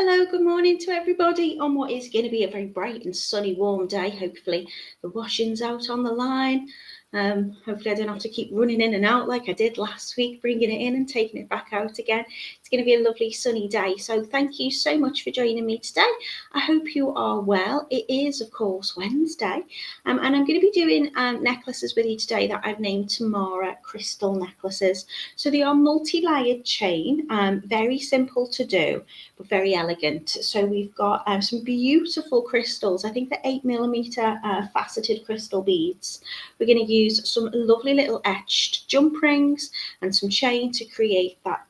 Hello, good morning to everybody on what is going to be a very bright and sunny, warm day. Hopefully the washing's out on the line. Hopefully I don't have to keep running in and out like I did last week, bringing it in and taking it back out again. It's going to be a lovely sunny day. So thank you so much for joining me today. I hope you are well. It is, of course, Wednesday. And I'm going to be doing necklaces with you today that I've named Tamara crystal necklaces. So they are multi-layered chain, very simple to do, but very elegant. So we've got some beautiful crystals. I think the 8mm faceted crystal beads. We're going to use some lovely little etched jump rings and some chain to create that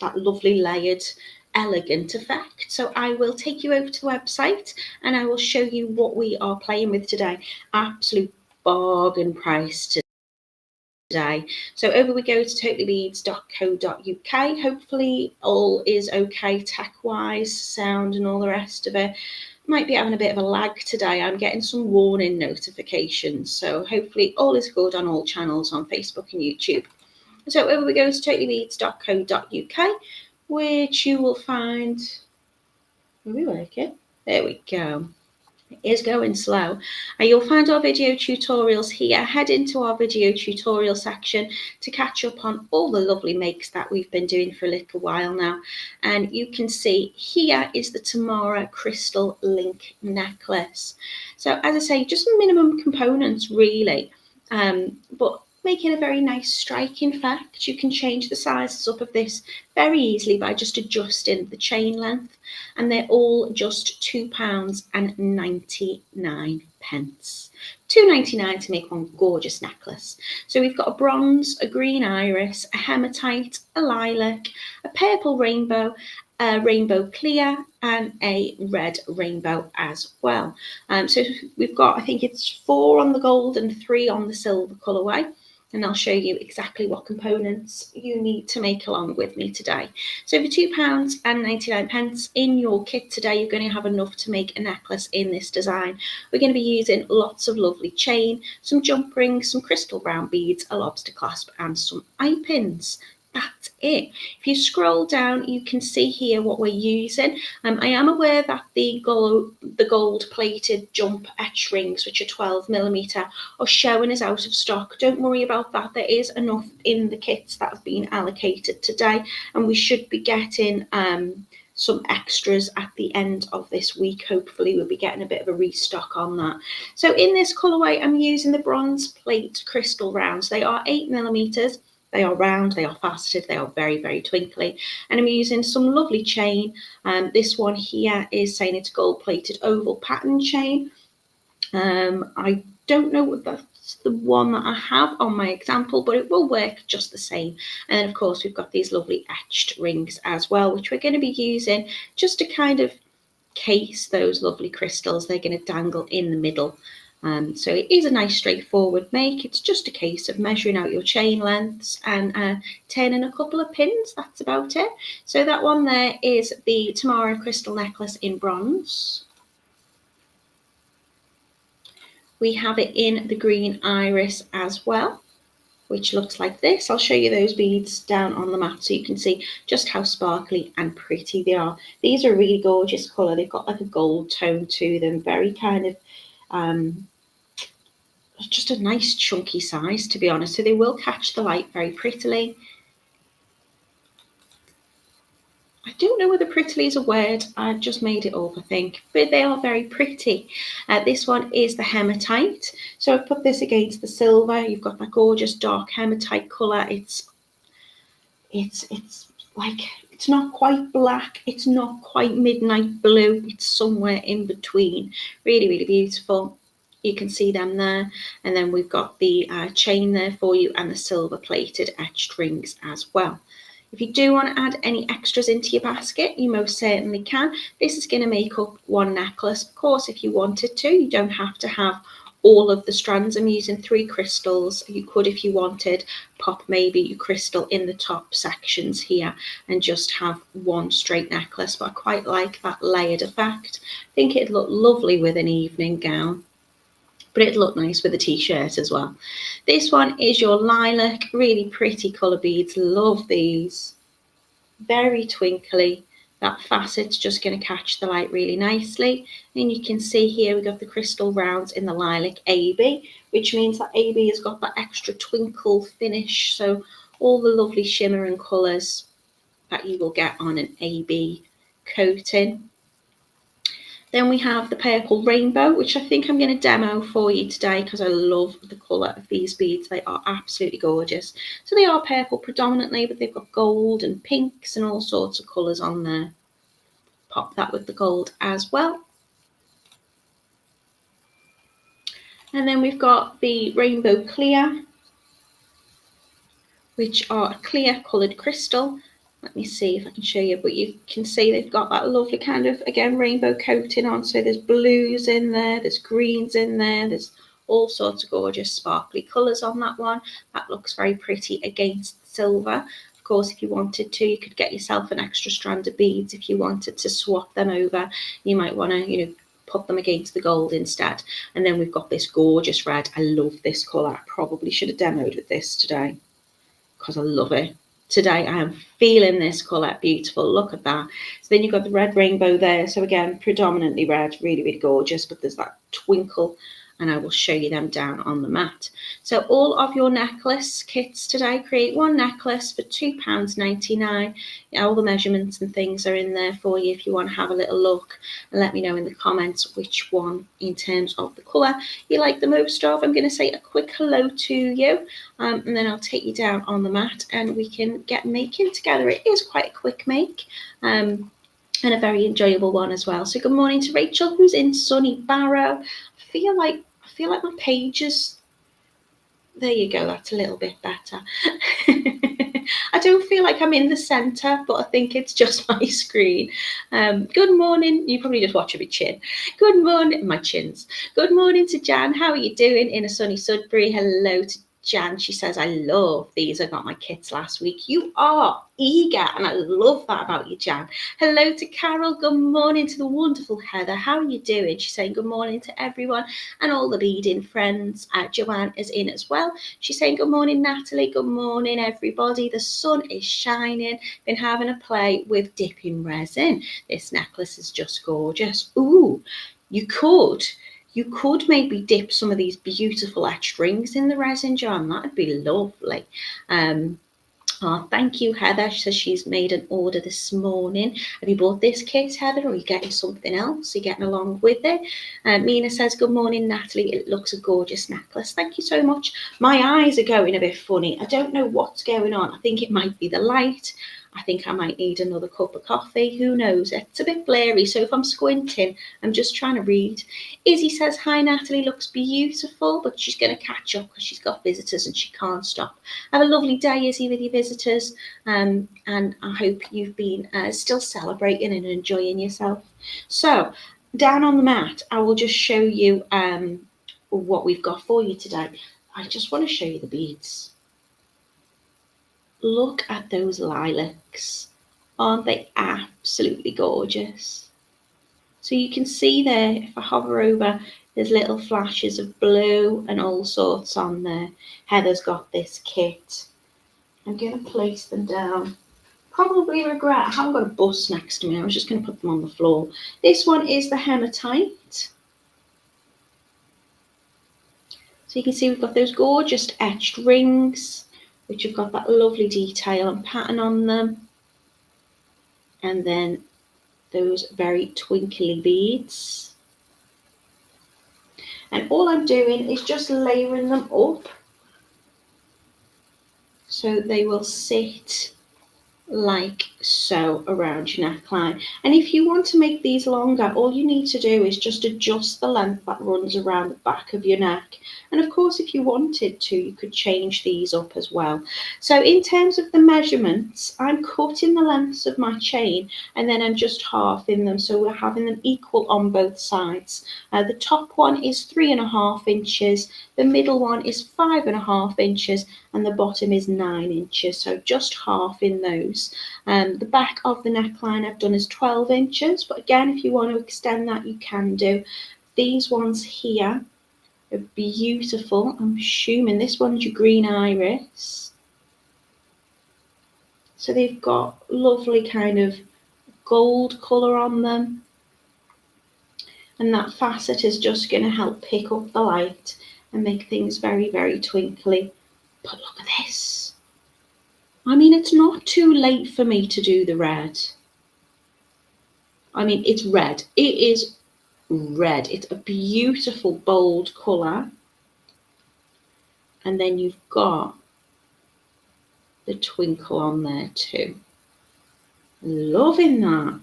that lovely layered elegant effect. So I will take you over to the website and I will show you what we are playing with today. Absolute bargain price today. So over we go to totallybeads.co.uk. Hopefully all is okay tech-wise, sound and all the rest of it. Might be having a bit of a lag today. I'm getting some warning notifications. So hopefully all is good on all channels on Facebook and YouTube. So over we go to totallybeads.co.uk, which you will find, we like it. There we go. It is going slow. You'll find our video tutorials here. Head into our video tutorial section to catch up on all the lovely makes that we've been doing for a little while now. And you can see here is the Tamara crystal link necklace. So as I say, just minimum components really, but making a very nice striking effect. You can change the sizes up of this very easily by just adjusting the chain length, and they're all just £2.99. £2.99 to make one gorgeous necklace. So we've got a bronze, a green iris, a hematite, a lilac, a purple rainbow, a rainbow clear, and a red rainbow as well. So we've got, I think it's 4 on the gold and 3 on the silver colourway. And I'll show you exactly what components you need to make along with me today. So for £2.99 in your kit today, you're going to have enough to make a necklace in this design. We're going to be using lots of lovely chain, some jump rings, some crystal brown beads, a lobster clasp, and some eye pins. That's it. If you scroll down, you can see here what we're using. I am aware that the gold plated jump etch rings, which are 12mm, are showing as out of stock. Don't worry about that. There is enough in the kits that have been allocated today, and we should be getting some extras at the end of this week. Hopefully we'll be getting a bit of a restock on that. So in this colourway, I'm using the bronze plate crystal rounds. They are 8mm. They are round, they are faceted, they are very, very twinkly. And I'm using some lovely chain. This one here is saying it's gold-plated oval pattern chain. I don't know what that's the one that I have on my example, but it will work just the same. And then, of course, we've got these lovely etched rings as well, which we're going to be using just to kind of case those lovely crystals. They're going to dangle in the middle. So it is a nice straightforward make. It's just a case of measuring out your chain lengths and turning a couple of pins. That's about it. So that one there is the Tamara crystal necklace in bronze. We have it in the green iris as well, which looks like this. I'll show you those beads down on the mat so you can see just how sparkly and pretty they are. These are a really gorgeous colour. They've got like a gold tone to them, very kind of just a nice chunky size, to be honest. So they will catch the light very prettily. I don't know whether prettily is a word. I've just made it up, I think, but they are very pretty. This one is the hematite. So I've put this against the silver. You've got that gorgeous dark hematite colour. It's like, it's not quite black. It's not quite midnight blue. It's somewhere in between. Really, really beautiful. You can see them there. And then we've got the chain there for you and the silver plated etched rings as well. If you do want to add any extras into your basket, you most certainly can. This is going to make up one necklace. Of course, if you wanted to, you don't have to have all of the strands. I'm using 3 crystals. You could, if you wanted, pop maybe your crystal in the top sections here and just have one straight necklace. But I quite like that layered effect. I think it'd look lovely with an evening gown, but it'd look nice with a t-shirt as well. This one is your lilac, really pretty colour beads. Love these. Very twinkly, that facet's just going to catch the light really nicely. And you can see here we've got the crystal rounds in the lilac AB, which means that AB has got that extra twinkle finish. So all the lovely shimmer and colours that you will get on an AB coating. Then we have the purple rainbow, which I think I'm going to demo for you today because I love the colour of these beads. They are absolutely gorgeous. So they are purple predominantly, but they've got gold and pinks and all sorts of colours on there. Pop that with the gold as well. And then we've got the rainbow clear, which are a clear coloured crystal. Let me see if I can show you, but you can see they've got that lovely kind of, again, rainbow coating on. So there's blues in there, there's greens in there, there's all sorts of gorgeous sparkly colours on that one. That looks very pretty against silver. Of course, if you wanted to, you could get yourself an extra strand of beads if you wanted to swap them over. You might want to, put them against the gold instead. And then we've got this gorgeous red. I love this colour. I probably should have demoed with this today because I love it. Today I am feeling this colour, beautiful, look at that. So then you've got the red rainbow there. So again, predominantly red, really, really gorgeous, but there's that twinkle, and I will show you them down on the mat. So all of your necklace kits today, create one necklace for £2.99. All the measurements and things are in there for you if you want to have a little look, and let me know in the comments which one in terms of the colour you like the most of. I'm going to say a quick hello to you, and then I'll take you down on the mat and we can get making together. It is quite a quick make, and a very enjoyable one as well. So good morning to Rachel, who's in sunny Barrow. I feel like my pages, there you go, that's a little bit better. I don't feel like I'm in the centre, but I think it's just my screen. Good morning. You probably just watch my chin. Good morning, my chins. Good morning to Jan. How are you doing in a sunny Sudbury? Hello to Jan. She says, I love these. I got my kits last week. You are eager, and I love that about you, Jan. Hello to Carol. Good morning to the wonderful Heather. How are you doing? She's saying good morning to everyone and all the beading friends. Joanne is in as well. She's saying good morning, Natalie. Good morning, everybody. The sun is shining. Been having a play with dipping resin. This necklace is just gorgeous. Ooh, you could maybe dip some of these beautiful etched rings in the resin, John. That'd be lovely. Oh, thank you, Heather. She says she's made an order this morning. Have you bought this kit, Heather, or are you getting something else? Are you getting along with it? Mina says, good morning, Natalie. It looks a gorgeous necklace. Thank you so much. My eyes are going a bit funny. I don't know what's going on. I think it might be the light. I think I might need another cup of coffee. Who knows? It's a bit blurry, so if I'm squinting, I'm just trying to read. Izzy says, hi, Natalie, looks beautiful, but she's going to catch up because she's got visitors and she can't stop. Have a lovely day, Izzy, with your visitors, and I hope you've been still celebrating and enjoying yourself. So, down on the mat, I will just show you what we've got for you today. I just want to show you the beads. Look at those lilacs. Aren't they absolutely gorgeous? So you can see there, if I hover over, there's little flashes of blue and all sorts on there. Heather's got this kit. I'm going to place them down. Probably regret I haven't got a bus next to me. I was just going to put them on the floor. This one is the hematite. So you can see we've got those gorgeous etched rings, which have got that lovely detail and pattern on them. And then those very twinkly beads. And all I'm doing is just layering them up so they will sit like so around your neckline. And if you want to make these longer, all you need to do is just adjust the length that runs around the back of your neck. And of course, if you wanted to, you could change these up as well. So in terms of the measurements, I'm cutting the lengths of my chain and then I'm just halving them. So we're having them equal on both sides. The top one is 3.5 inches, the middle one is 5.5 inches, and the bottom is 9 inches. So just halving those. The back of the neckline I've done is 12 inches, but again, if you want to extend that, you can do. These ones here are beautiful. I'm assuming this one's your green iris. So they've got lovely kind of gold colour on them. And that facet is just going to help pick up the light and make things very, very twinkly. But look at this. I mean, it's not too late for me to do the red. I mean, it's red. It is red. It's a beautiful, bold colour. And then you've got the twinkle on there too. Loving that.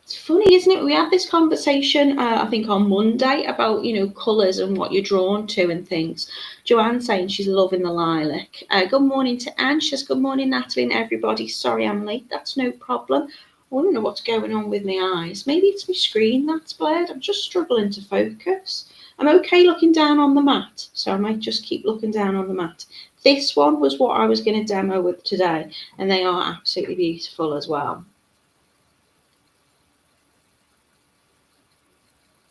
It's funny, isn't it? We had this conversation, I think on Monday, about, you know, colours and what you're drawn to and things. Joanne saying she's loving the lilac. Good morning to Anne. She says, good morning, Natalie and everybody. Sorry I'm late. That's no problem. I don't know what's going on with my eyes. Maybe it's my screen that's blurred. I'm just struggling to focus. I'm okay looking down on the mat, so I might just keep looking down on the mat. This one was what I was going to demo with today, and they are absolutely beautiful as well.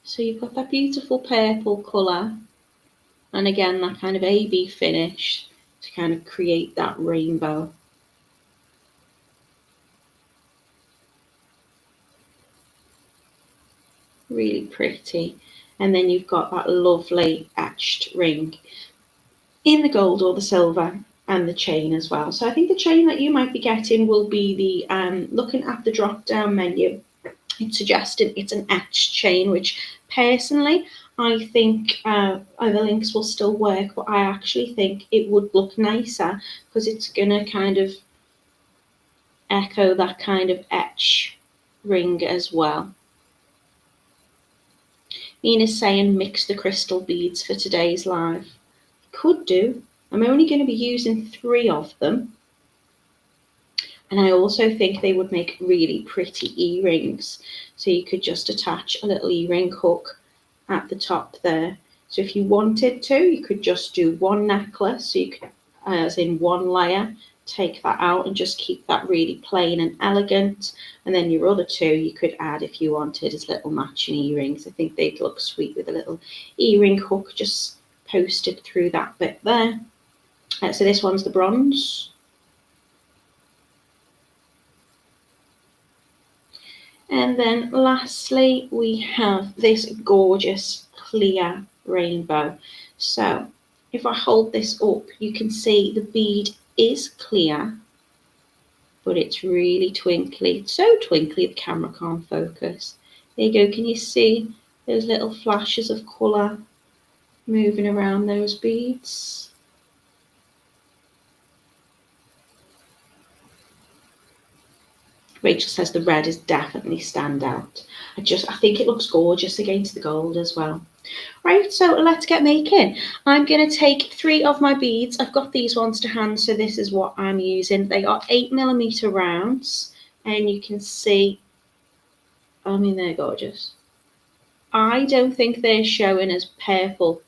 So you've got that beautiful purple colour, and again that kind of AB finish to kind of create that rainbow. Really pretty. And then you've got that lovely etched ring in the gold or the silver, and the chain as well. So I think the chain that you might be getting will be the, looking at the drop down menu, it's suggesting it's an etched chain, which personally I think either links will still work, but I actually think it would look nicer because it's going to kind of echo that kind of etch ring as well. Nina's saying mix the crystal beads for today's live. Could do. I'm only going to be using 3 of them. And I also think they would make really pretty earrings. So you could just attach a little earring hook at the top there. So if you wanted to, you could just do one necklace. So you could, as in one layer, take that out and just keep that really plain and elegant. And then your other 2 you could add if you wanted as little matching earrings. I think they'd look sweet with a little earring hook just posted through that bit there. So this one's the bronze. And then lastly, we have this gorgeous clear rainbow. So if I hold this up, you can see the bead is clear, but it's really twinkly. It's so twinkly the camera can't focus. There you go. Can you see those little flashes of colour moving around those beads? Rachel says the red is definitely stand out. I think it looks gorgeous against the gold as well. Right, so let's get making. I'm going to take 3 of my beads. I've got these ones to hand, so this is what I'm using. They are 8mm rounds, and you can see, I mean, they're gorgeous. I don't think they're showing as purple,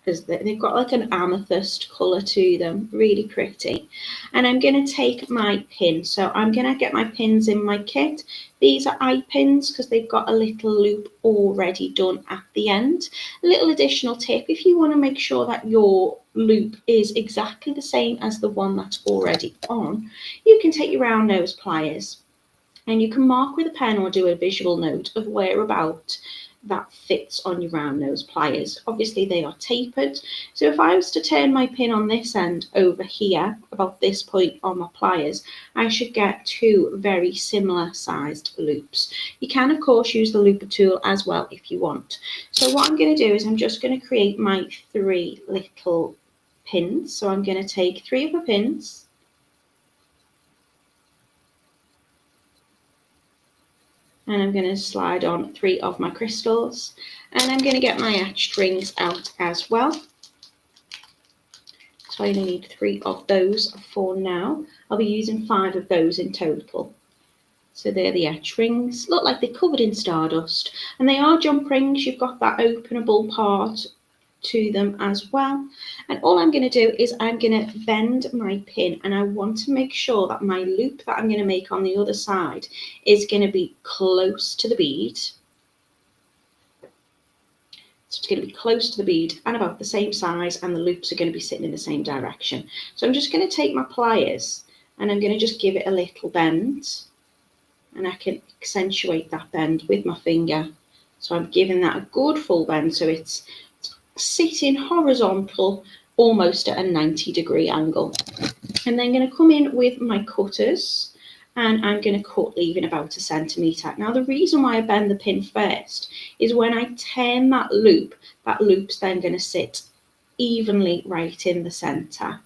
because they've got like an amethyst colour to them, really pretty. And I'm going to take my pin. So I'm going to get my pins in my kit. These are Eyepins because they've got a little loop already done at the end. A little additional tip, if you want to make sure that your loop is exactly the same as the one that's already on, you can take your round nose pliers and you can mark with a pen or do a visual note of whereabout that fits on your round nose pliers. Obviously they are tapered, so if I was to turn my pin on this end over here about this point on my pliers, I should get 2 very similar sized loops. You can of course use the looper tool as well if you want. So what I'm going to do is I'm just going to create my 3 little pins. So I'm going to take 3 of my pins, and I'm going to slide on 3 of my crystals, and I'm going to get my etched rings out as well. So I only need 3 of those for now. I'll be using 5 of those in total. So they're the etched rings. Look like they're covered in stardust, and they are jump rings. You've got that openable part to them as well. And all I'm going to do is I'm going to bend my pin, and I want to make sure that my loop that I'm going to make on the other side is going to be close to the bead. So it's going to be close to the bead and about the same size, and the loops are going to be sitting in the same direction. So I'm just going to take my pliers and I'm going to just give it a little bend. and I can accentuate that bend with my finger. So I'm giving that a good full bend, so it's sitting horizontal, almost at a 90-degree angle. And then I'm going to come in with my cutters, and I'm going to cut leaving about 1 centimetre. Now the reason why I bend the pin first is when I turn that loop's then going to sit evenly right in the centre.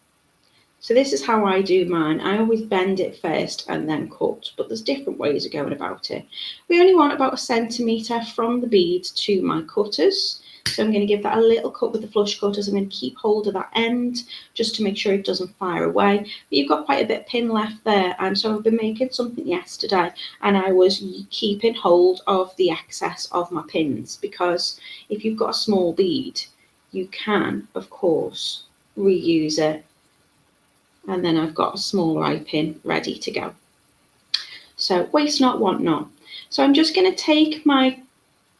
So this is how I do mine. I always bend it first and then cut, but there's different ways of going about it. We only want about 1 centimetre from the bead to my cutters. So I'm going to give that a little cut with the flush cutters. I'm going to keep hold of that end just to make sure it doesn't fire away. But you've got quite a bit of pin left there. So I've been making something yesterday, and I was keeping hold of the excess of my pins, because if you've got a small bead, you can, of course, reuse it. And then I've got a small eye pin ready to go. So waste not, want not. So I'm just going to take my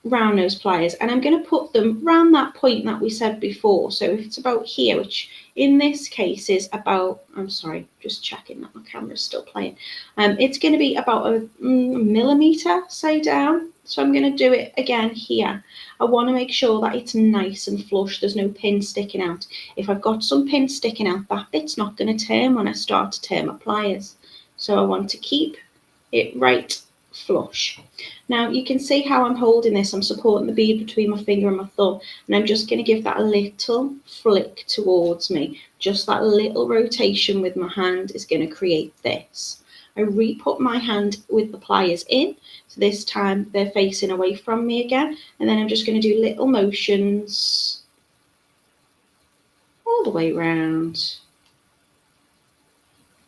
round nose pliers, and I'm going to put them round that point that we said before. So if it's about here, which in this case is about, I'm sorry, just checking that my camera's still playing. It's going to be about a millimetre, say, down. So I'm going to do it again here. I want to make sure that it's nice and flush. There's no pin sticking out. If I've got some pin sticking out, that bit's not going to turn when I start to turn my pliers. So I want to keep it right flush. Now you can see how I'm holding this. I'm supporting the bead between my finger and my thumb, and I'm just going to give that a little flick towards me. Just that little rotation with my hand is going to create this. I re-put my hand with the pliers in, so this time they're facing away from me again, and then I'm just going to do little motions all the way around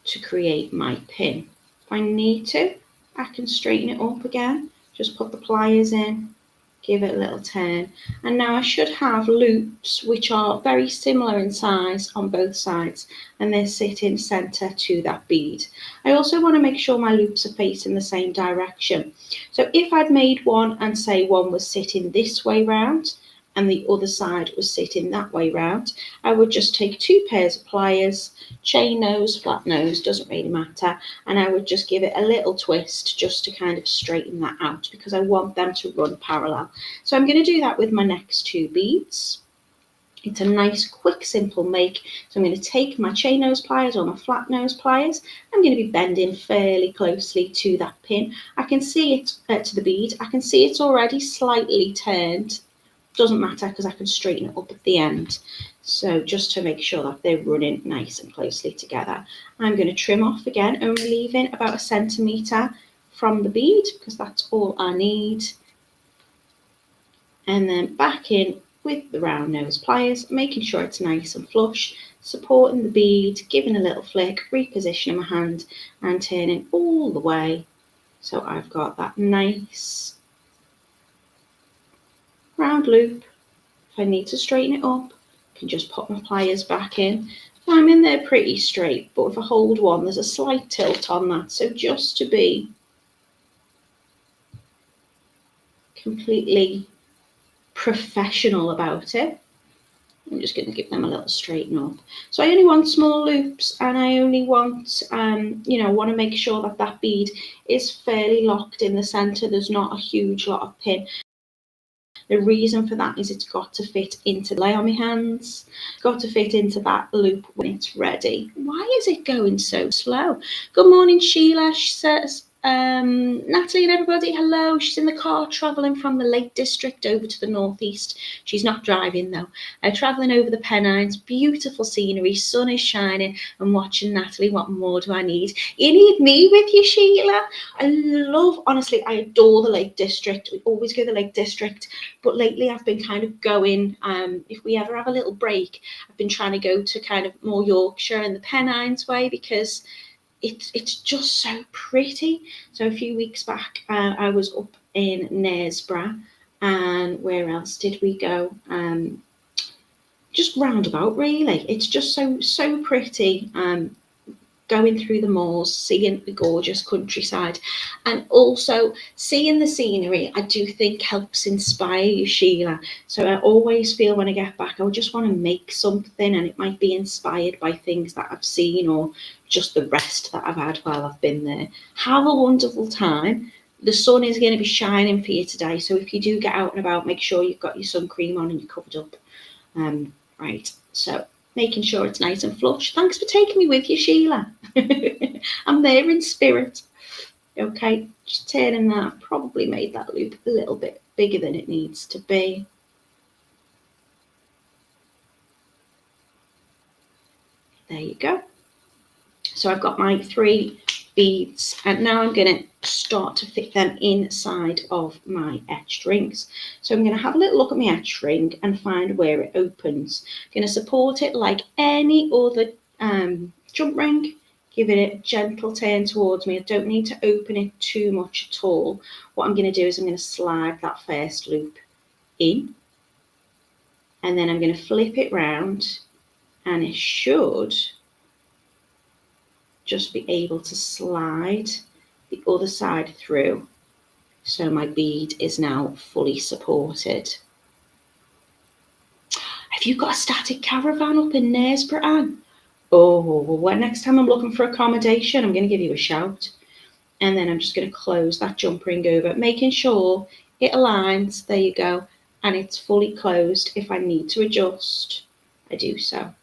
to create my pin. If I need to, I can straighten it up again. Just put the pliers in, give it a little turn, and now I should have loops which are very similar in size on both sides, and they're sitting centre to that bead. I also want to make sure my loops are facing the same direction. So if I'd made one and say one was sitting this way round and the other side was sitting that way round, I would just take 2 pairs of pliers, chain nose, flat nose, doesn't really matter, and I would just give it a little twist just to kind of straighten that out, because I want them to run parallel. So I'm going to do that with my next 2 beads. It's a nice, quick, simple make. So I'm going to take my chain nose pliers or my flat nose pliers. I'm going to be bending fairly closely to that pin. I can see it to the bead. I can see it's already slightly turned. Doesn't matter, because I can straighten it up at the end. So just to make sure that they're running nice and closely together, I'm going to trim off again, only leaving about 1 centimetre from the bead, because that's all I need. And then back in with the round nose pliers, making sure it's nice and flush, supporting the bead, giving a little flick, repositioning my hand and turning all the way. So I've got that nice round loop. If I need to straighten it up, I can just pop my pliers back in. I'm in there pretty straight, but if I hold one, there's a slight tilt on that. So just to be completely professional about it, I'm just going to give them a little straighten up. So I only want small loops, and I only want, want to make sure that that bead is fairly locked in the centre. There's not a huge lot of pin. The reason for that is it's got to fit into the lay on my hands. It's got to fit into that loop when it's ready. Why is it going so slow? Good morning, Sheila. She says, Natalie and everybody, hello. She's in the car travelling from the Lake District over to the northeast. She's not driving though. Travelling over the Pennines, beautiful scenery, sun is shining, and watching Natalie. What more do I need? You need me with you, Sheila. Honestly, I adore the Lake District. We always go to the Lake District, but lately I've been kind of going, if we ever have a little break, I've been trying to go to kind of more Yorkshire and the Pennines way, because it's just so pretty. So a few weeks back, I was up in Knaresborough, and where else did we go? Just roundabout, really. It's just so pretty. Going through the moors, seeing the gorgeous countryside, and also seeing the scenery, I do think helps inspire you, Sheila. So I always feel when I get back, I just want to make something, and it might be inspired by things that I've seen or just the rest that I've had while I've been there. Have a wonderful time. The sun is going to be shining for you today, so if you do get out and about, make sure you've got your sun cream on and you're covered up. Right, so making sure it's nice and flush. Thanks for taking me with you, Sheila. I'm there in spirit. Okay, just turning that. Probably made that loop a little bit bigger than it needs to be. There you go. So I've got my 3 beads, and now I'm going to start to fit them inside of my etched rings. So I'm going to have a little look at my etched ring and find where it opens. I'm going to support it like any other jump ring. Give it a gentle turn towards me. I don't need to open it too much at all. What I'm going to do is I'm going to slide that first loop in, and then I'm going to flip it round, and it should just be able to slide the other side through. So my bead is now fully supported. Have you got a static caravan up in Knaresborough, Anne? Oh, well, next time I'm looking for accommodation, I'm going to give you a shout. And then I'm just going to close that jump ring over, making sure it aligns. There you go. And it's fully closed. If I need to adjust, I do so.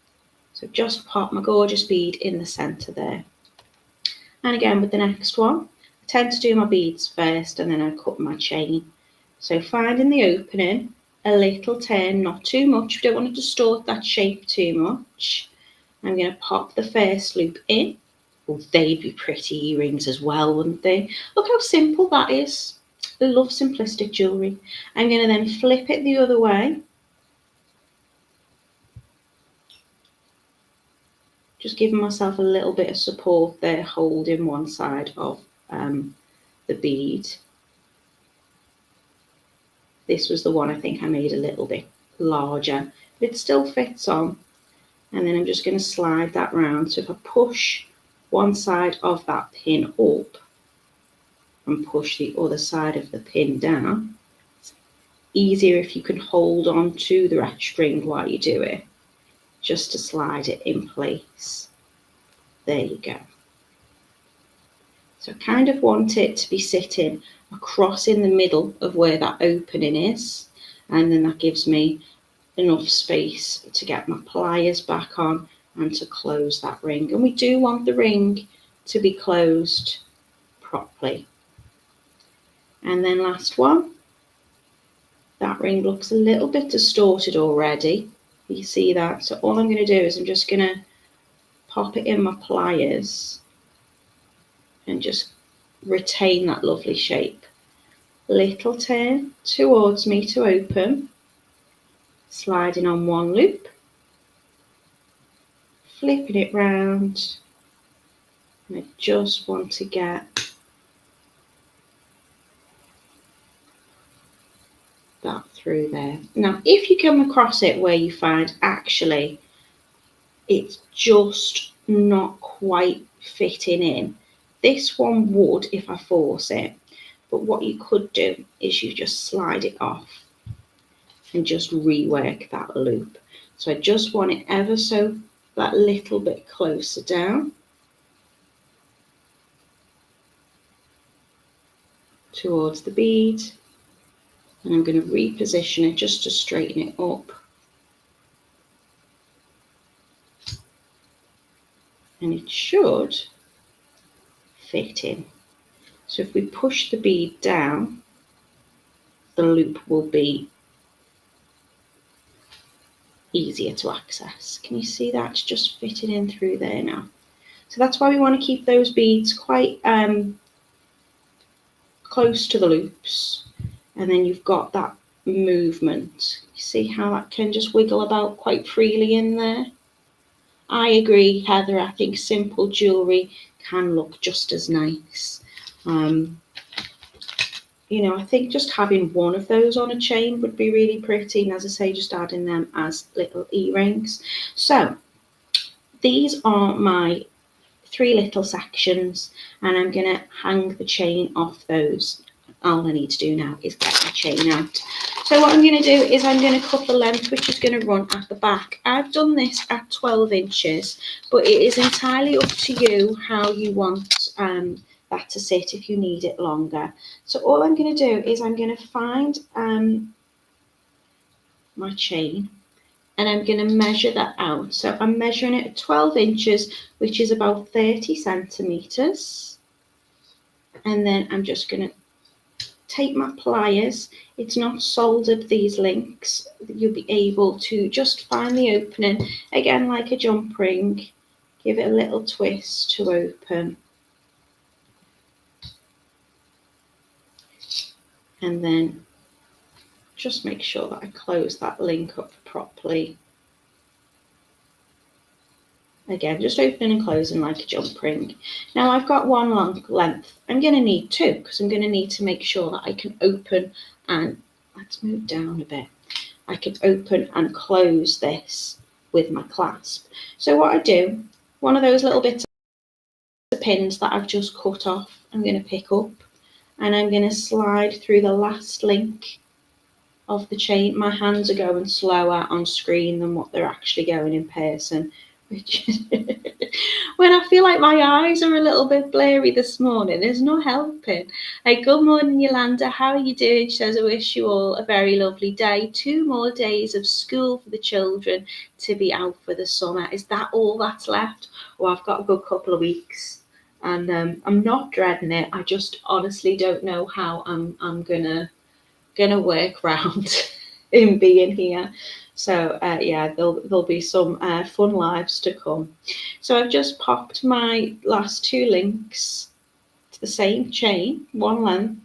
So just pop my gorgeous bead in the centre there. And again with the next one, I tend to do my beads first and then I cut my chain. So finding the opening, a little turn, not too much. We don't want to distort that shape too much. I'm going to pop the first loop in. Well, they'd be pretty earrings as well, wouldn't they? Look how simple that is. I love simplistic jewellery. I'm going to then flip it the other way. Just giving myself a little bit of support there, holding one side of the bead. This was the one I think I made a little bit larger, but it still fits on. And then I'm just going to slide that round. So if I push one side of that pin up and push the other side of the pin down, it's easier if you can hold on to the red string while you do it, just to slide it in place. There you go. So I kind of want it to be sitting across in the middle of where that opening is, and then that gives me enough space to get my pliers back on and to close that ring. And we do want the ring to be closed properly. And then last one, that ring looks a little bit distorted already. You see that? So all I'm going to do is I'm just going to pop it in my pliers and just retain that lovely shape. Little turn towards me to open, sliding on one loop, flipping it round, and I just want to get that through there. Now, if you come across it where you find actually it's just not quite fitting in, this one would if I force it, but what you could do is you just slide it off and just rework that loop. So I just want it ever so that little bit closer down towards the bead, and I'm going to reposition it just to straighten it up. And it should fit in. So if we push the bead down, the loop will be easier to access. Can you see that? It's just fitting in through there now. So that's why we want to keep those beads quite close to the loops, and then you've got that movement. You see how that can just wiggle about quite freely in there? I agree, Heather. I think simple jewellery can look just as nice. You know, I think just having one of those on a chain would be really pretty. And as I say, just adding them as little earrings. So these are my 3 little sections, and I'm going to hang the chain off those. All I need to do now is get my chain out. So what I'm going to do is I'm going to cut the length, which is going to run at the back. I've done this at 12 inches, but it is entirely up to you how you want that to sit if you need it longer. So all I'm going to do is I'm going to find my chain, and I'm going to measure that out. So I'm measuring it at 12 inches, which is about 30 centimetres. And then I'm just going to take my pliers. It's not soldered, these links. You'll be able to just find the opening, again like a jump ring, give it a little twist to open. And then just make sure that I close that link up properly. Again, just opening and closing like a jump ring. Now I've got one long length. I'm going to need two, because I'm going to need to make sure that I can open and, let's move down a bit, I can open and close this with my clasp. So what I do, one of those little bits of pins that I've just cut off, I'm going to pick up, and I'm going to slide through the last link of the chain. My hands are going slower on screen than what they're actually going in person, which when I feel like my eyes are a little bit blurry this morning, there's no helping. Hey, good morning, Yolanda. How are you doing? She says, I wish you all a very lovely day. 2 more days of school for the children to be out for the summer. Is that all that's left? Well, I've got a good couple of weeks, and I'm not dreading it. I just honestly don't know how I'm gonna work around in being here. So yeah, there'll be some fun lives to come. So I've just popped my last 2 links to the same chain, one length,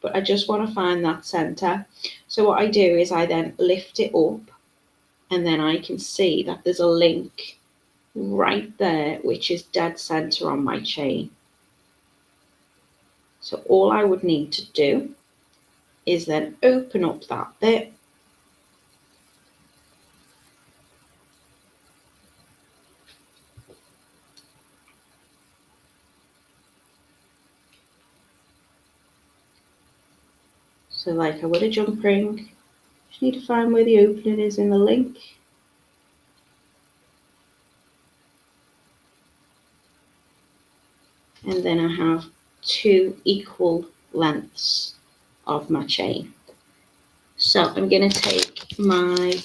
but I just want to find that center. So what I do is I then lift it up, and then I can see that there's a link right there, which is dead center on my chain. So all I would need to do is then open up that bit, so like I would a jump ring. Just need to find where the opening is in the link. And then I have 2 equal lengths of my chain. So I'm going to take my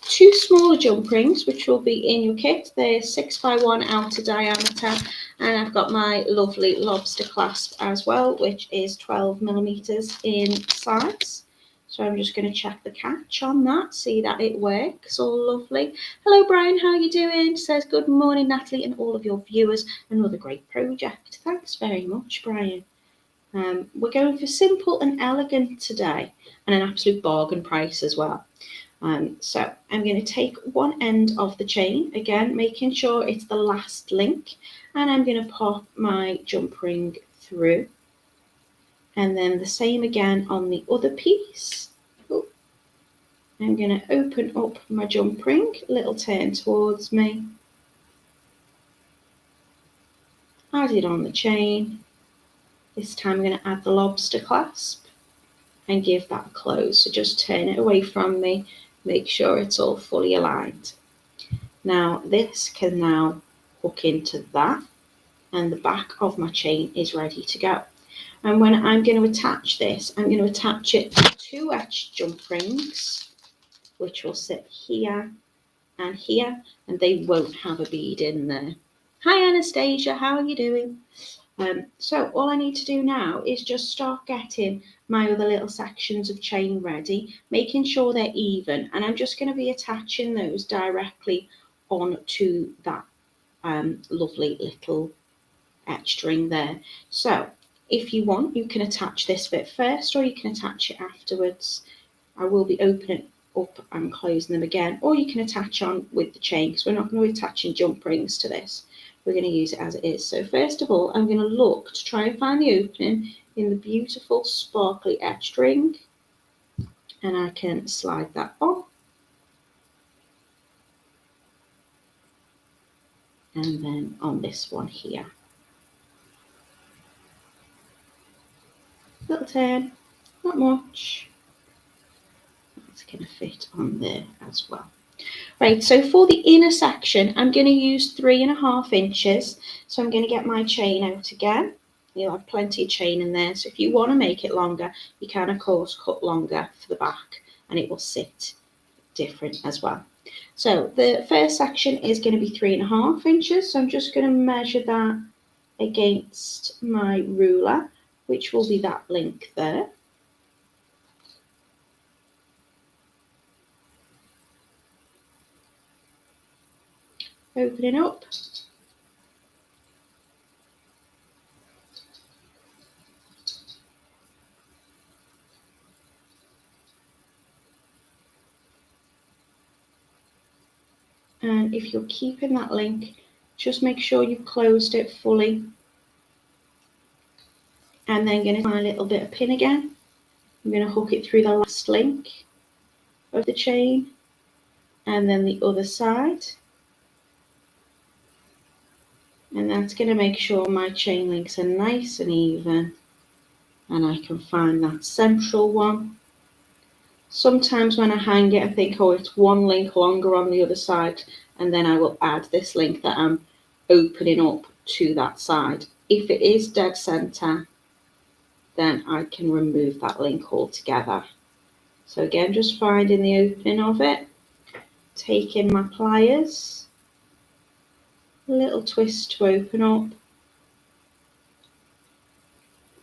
2 smaller jump rings, which will be in your kit. They're 6x1 outer diameter, and I've got my lovely lobster clasp as well, which is 12mm in size. So I'm just going to check the catch on that, see that it works all lovely. Hello Brian, how are you doing? Says good morning Natalie and all of your viewers. Another great project. Thanks very much, Brian. We're going for simple and elegant today, and an absolute bargain price as well. So I'm going to take one end of the chain, again making sure it's the last link, and I'm going to pop my jump ring through, and then the same again on the other piece. Ooh. I'm going to open up my jump ring, little turn towards me, add it on the chain. This time I'm going to add the lobster clasp and give that a close. So just turn it away from me, make sure it's all fully aligned. Now this can now hook into that, and the back of my chain is ready to go. And when I'm going to attach this, I'm going to attach it to 2 etched jump rings, which will sit here and here, and they won't have a bead in there. Hi Anastasia, how are you doing? So all I need to do now is just start getting my other little sections of chain ready, making sure they're even, and I'm just going to be attaching those directly onto that lovely little etched ring there. So if you want, you can attach this bit first, or you can attach it afterwards. I will be opening up and closing them again, or you can attach on with the chain, because we're not going to be attaching jump rings to this. We're going to use it as it is. So first of all, I'm going to look to try and find the opening in the beautiful sparkly etched ring, and I can slide that on. And then on this one here. Little turn, not much. That's going to fit on there as well. Right, so for the inner section, I'm going to use 3.5 inches. So I'm going to get my chain out again. You'll have plenty of chain in there. So if you want to make it longer, you can of course cut longer for the back and it will sit different as well. So the first section is going to be 3.5 inches. So I'm just going to measure that against my ruler, which will be that length there. Opening up. And if you're keeping that link, just make sure you've closed it fully. And then I'm going to find a little bit of pin again. I'm going to hook it through the last link of the chain and then the other side. And that's going to make sure my chain links are nice and even. And I can find that central one. Sometimes when I hang it, I think, oh, it's one link longer on the other side. And then I will add this link that I'm opening up to that side. If it is dead center, then I can remove that link altogether. So again, just finding the opening of it, taking my pliers, a little twist to open up,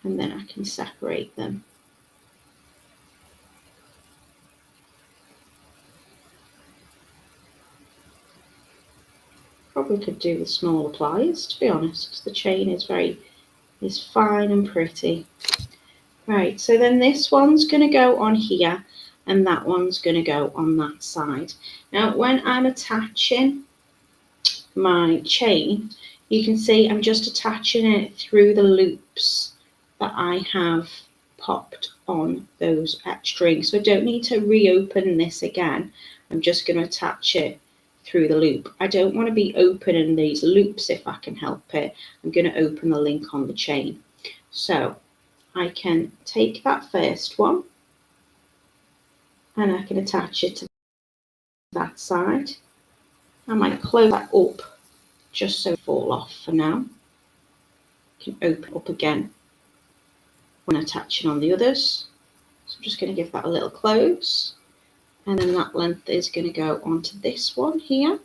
and then I can separate them. Probably could do with smaller pliers, to be honest, because the chain is fine and pretty. Right, so then this one's going to go on here and that one's going to go on that side. Now, when I'm attaching my chain, you can see I'm just attaching it through the loops that I have popped on those strings. So I don't need to reopen this again. I'm just going to attach it through the loop. I don't want to be opening these loops if I can help it. I'm going to open the link on the chain. So I can take that first one and I can attach it to that side. I might close that up just so it fall off for now. You can open up again when attaching on the others. So I'm just going to give that a little close, and then that length is going to go onto this one here.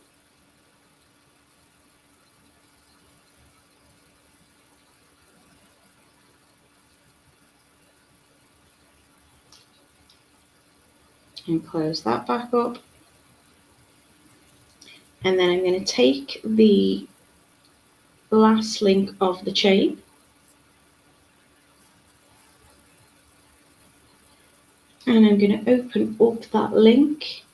And close that back up. And then I'm going to take the last link of the chain and I'm going to open up that link,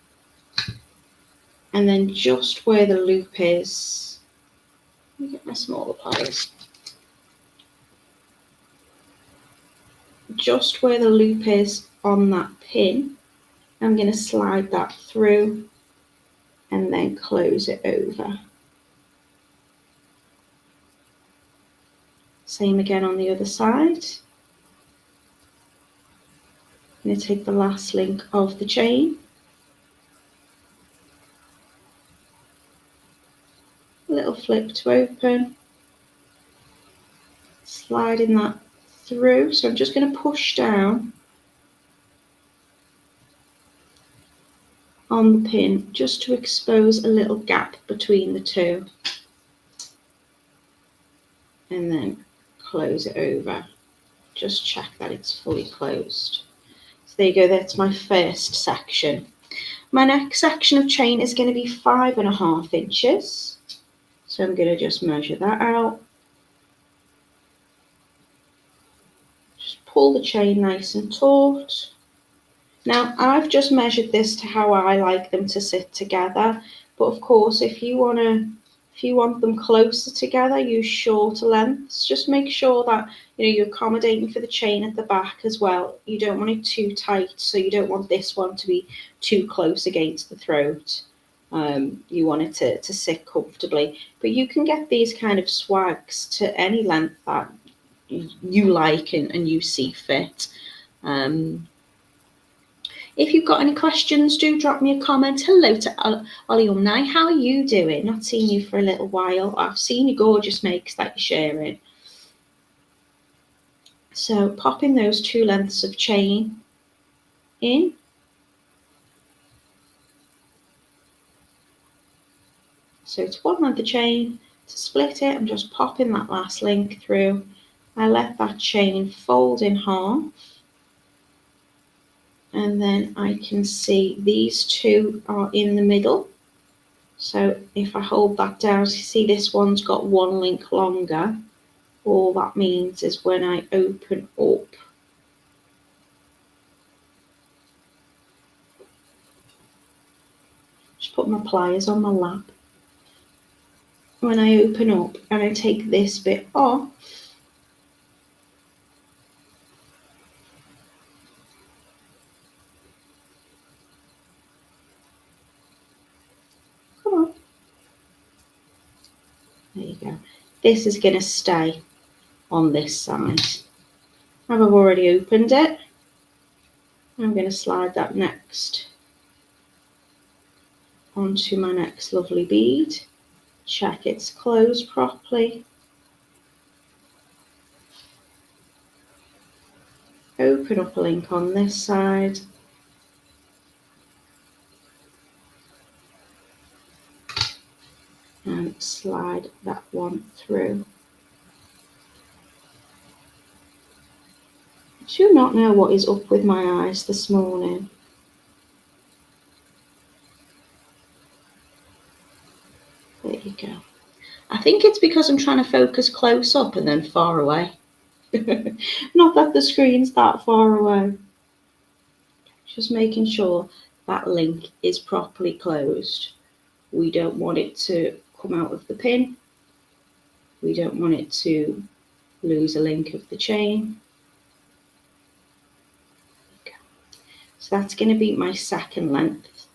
and then just where the loop is, let me get my smaller pliers, just where the loop is on that pin, I'm going to slide that through and then close it over. Same again on the other side. I'm going to take the last link of the chain, a little flip to open, sliding that through. So I'm just going to push down on the pin just to expose a little gap between the two, and then close it over. Just check that it's fully closed. So there you go, that's my first section. My next section of chain is going to be 5.5 inches. So I'm going to just measure that out. Just pull the chain nice and taut. Now I've just measured this to how I like them to sit together, but of course if you want them closer together, use shorter lengths. Just make sure that you're accommodating for the chain at the back as well. You don't want it too tight, so you don't want this one to be too close against the throat. You want it to sit comfortably, but you can get these kind of swags to any length that you like and you see fit. If you've got any questions, do drop me a comment. Hello to Ollie, how are you doing? Not seen you for a little while. I've seen your gorgeous makes that you're sharing. So popping those 2 lengths of chain in. So it's 1 length of chain. To split it, I'm just popping that last link through. I let that chain fold in half. And then I can see these 2 are in the middle. So if I hold that down, you see this one's got 1 link longer. All that means is when I open up, just put my pliers on my lap. When I open up and I take this bit off, come on, there you go. This is going to stay on this side. I've already opened it. I'm going to slide that next onto my next lovely bead. Check it's closed properly. Open up a link on this side. And slide that one through. I do not know what is up with my eyes this morning. There you go. I think it's because I'm trying to focus close up and then far away. Not that the screen's that far away. Just making sure that link is properly closed. We don't want it to come out of the pin. We don't want it to lose a link of the chain. Okay. So that's going to be my second length.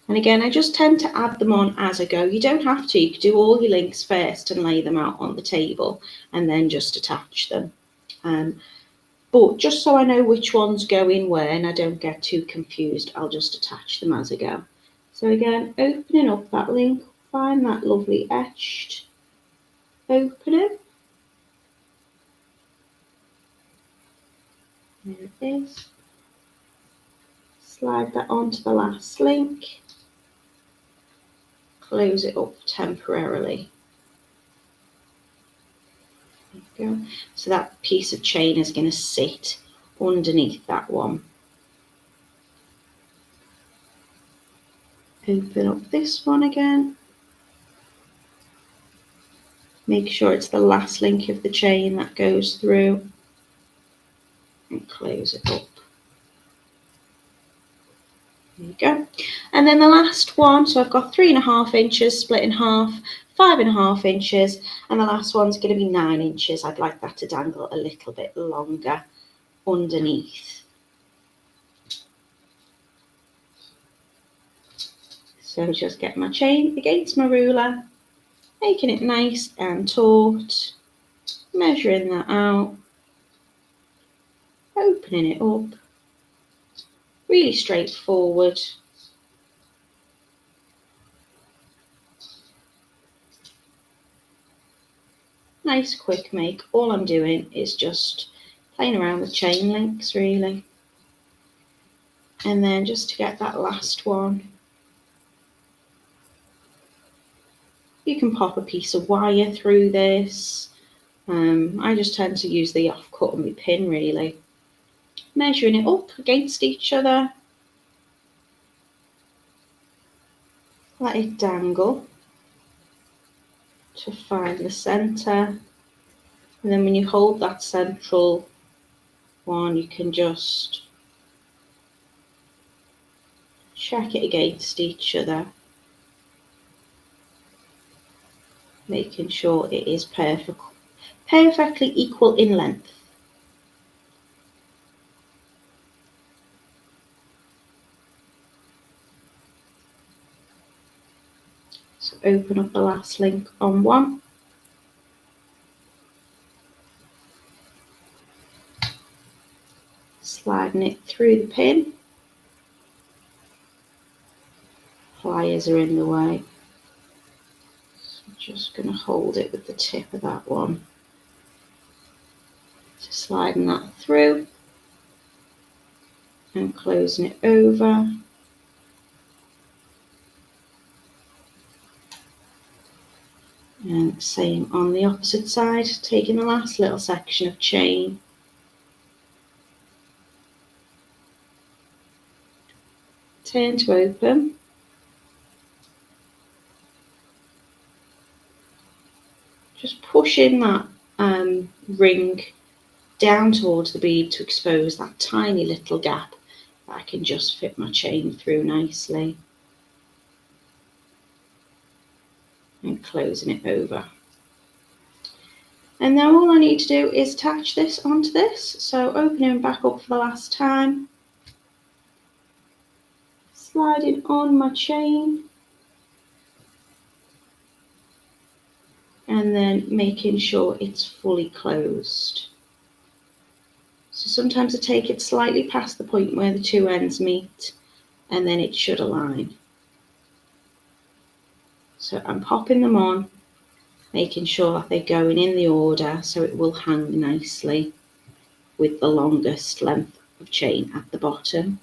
And again, I just tend to add them on as I go. You don't have to. You could do all your links first and lay them out on the table and then just attach them. But just so I know which ones go in where and I don't get too confused, I'll just attach them as I go. So again, opening up that link, find that lovely etched opening. There it is. Slide that onto the last link. Close it up temporarily. There you go. So that piece of chain is going to sit underneath that one. Open up this one again. Make sure it's the last link of the chain that goes through. And close it up. There you go. And then the last one, so I've got 3.5 inches split in half, 5.5 inches, and the last one's going to be 9 inches. I'd like that to dangle a little bit longer underneath. So just get my chain against my ruler, making it nice and taut, measuring that out, opening it up, really straightforward. Nice quick make. All I'm doing is just playing around with chain links really. And then just to get that last one, you can pop a piece of wire through this. I just tend to use the offcut on my pin really. Measuring it up against each other. Let it dangle to find the centre. And then when you hold that central one, you can just check it against each other, making sure it is perfectly equal in length. So open up the last link on one. Sliding it through the pin. pliers are in the way. So I'm just going to hold it with the tip of that one. Just sliding that through and closing it over. And same on the opposite side, taking the last little section of chain. Turn to open. Just push in that ring down towards the bead to expose that tiny little gap that I can just fit my chain through nicely. And closing it over. And now all I need to do is attach this onto this. So opening back up for the last time. Sliding on my chain. And then making sure it's fully closed. So sometimes I take it slightly past the point where the two ends meet, and then it should align. So I'm popping them on, making sure that they're going in the order so it will hang nicely with the longest length of chain at the bottom.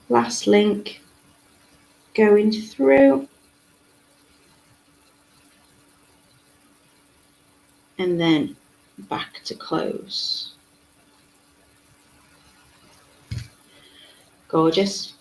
Last link going through, and then back to close. Gorgeous.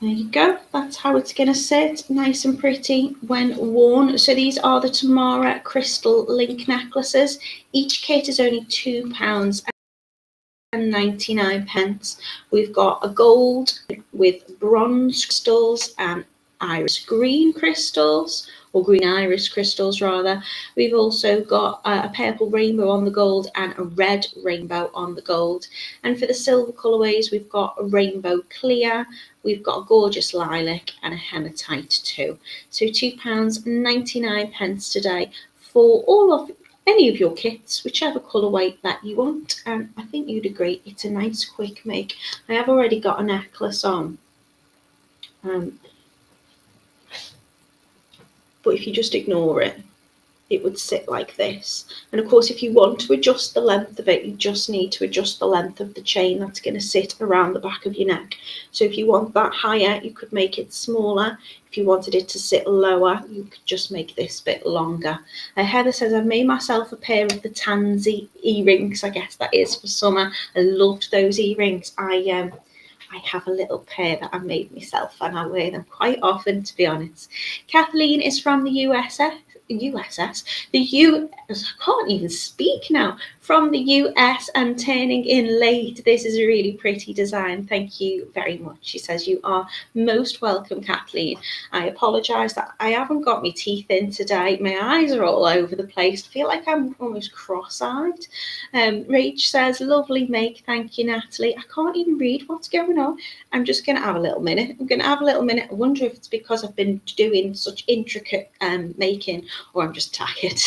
There you go, that's how it's going to sit, nice and pretty when worn. So these are the Tamara crystal link necklaces. Each kit is only £2.99. We've got a gold with bronze crystals and iris green crystals, or green iris crystals rather. We've also got a purple rainbow on the gold and a red rainbow on the gold. And for the silver colourways, we've got a rainbow clear, we've got a gorgeous lilac and a hematite too. So £2.99 today for all of any of your kits, whichever colourway that you want. And I think you'd agree it's a nice quick make. I have already got a necklace on. But if you just ignore it, it would sit like this. And of course, if you want to adjust the length of it, you just need to adjust the length of the chain that's going to sit around the back of your neck. So if you want that higher, you could make it smaller. If you wanted it to sit lower, you could just make this bit longer. Heather says, I've made myself a pair of the tansy earrings. I guess that is for summer. I loved those earrings. I have a little pair that I made myself and I wear them quite often, to be honest. Kathleen is from the I can't even speak now, from the US and turning in late. This is a really pretty design. Thank you very much. She says, you are most welcome, Kathleen. I apologise that I haven't got my teeth in today. My eyes are all over the place. I feel like I'm almost cross-eyed. Rach says, lovely make. Thank you, Natalie. I can't even read what's going on. I'm just going to have a little minute. I wonder if it's because I've been doing such intricate making, or I'm just tired.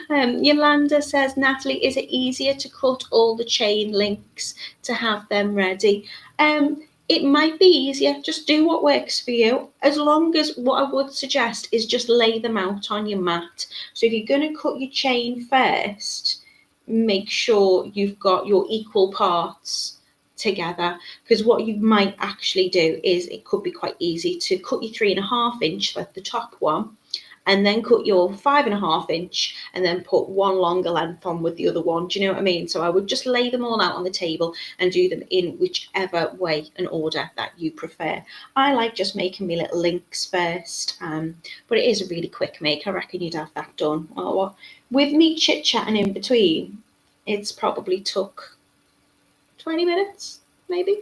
Yolanda says, Natalie, is it easier to cut all the chain links to have them ready? It might be easier. Just do what works for you. As long as, what I would suggest is just lay them out on your mat. So if you're going to cut your chain first, make sure you've got your equal parts together, because what you might actually do is, it could be quite easy to cut your 3.5 inch, like the top one, and then cut your 5.5 inch and then put one longer length on with the other one. Do you know what I mean? So I would just lay them all out on the table and do them in whichever way and order that you prefer. I like just making me little links first, but it is a really quick make. I reckon you'd have that done. Or with me chit-chatting in between, it's probably took 20 minutes, maybe.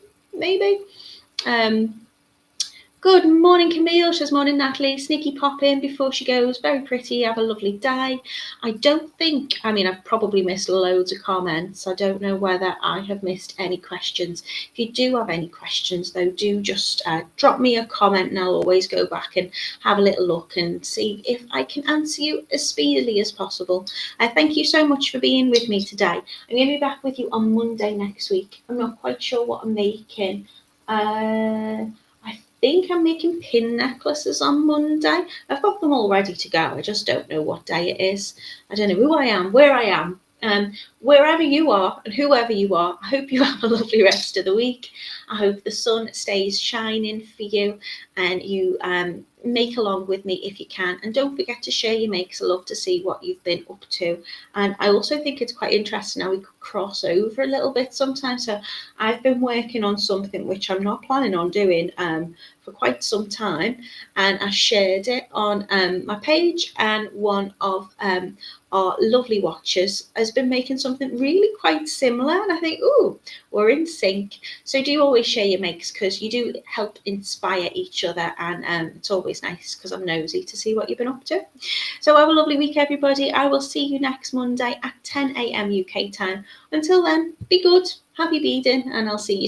Good morning, Camille. She's morning, Natalie. Sneaky pop in before she goes. Very pretty. Have a lovely day. I don't think, I mean, I've probably missed loads of comments. I don't know whether I have missed any questions. If you do have any questions, though, do just drop me a comment and I'll always go back and have a little look and see if I can answer you as speedily as possible. Thank you so much for being with me today. I'm going to be back with you on Monday next week. I'm not quite sure what I'm making. I think I'm making pin necklaces on Monday. I've got them all ready to go. I just don't know what day it is. I don't know who I am, where I am. Wherever you are and whoever you are, I hope you have a lovely rest of the week. I hope the sun stays shining for you and you make along with me if you can. And don't forget to share your makes. I love to see what you've been up to. And I also think it's quite interesting how we could cross over a little bit sometimes. So I've been working on something which I'm not planning on doing for quite some time, and I shared it on my page, and one of our lovely watchers has been making something really quite similar, and I think, ooh, we're in sync. So do always share your makes because you do help inspire each other, and it's always nice because I'm nosy to see what you've been up to. So have a lovely week, everybody. I will see you next Monday at 10 a.m. UK time. Until then, be good, happy beading, and I'll see you soon.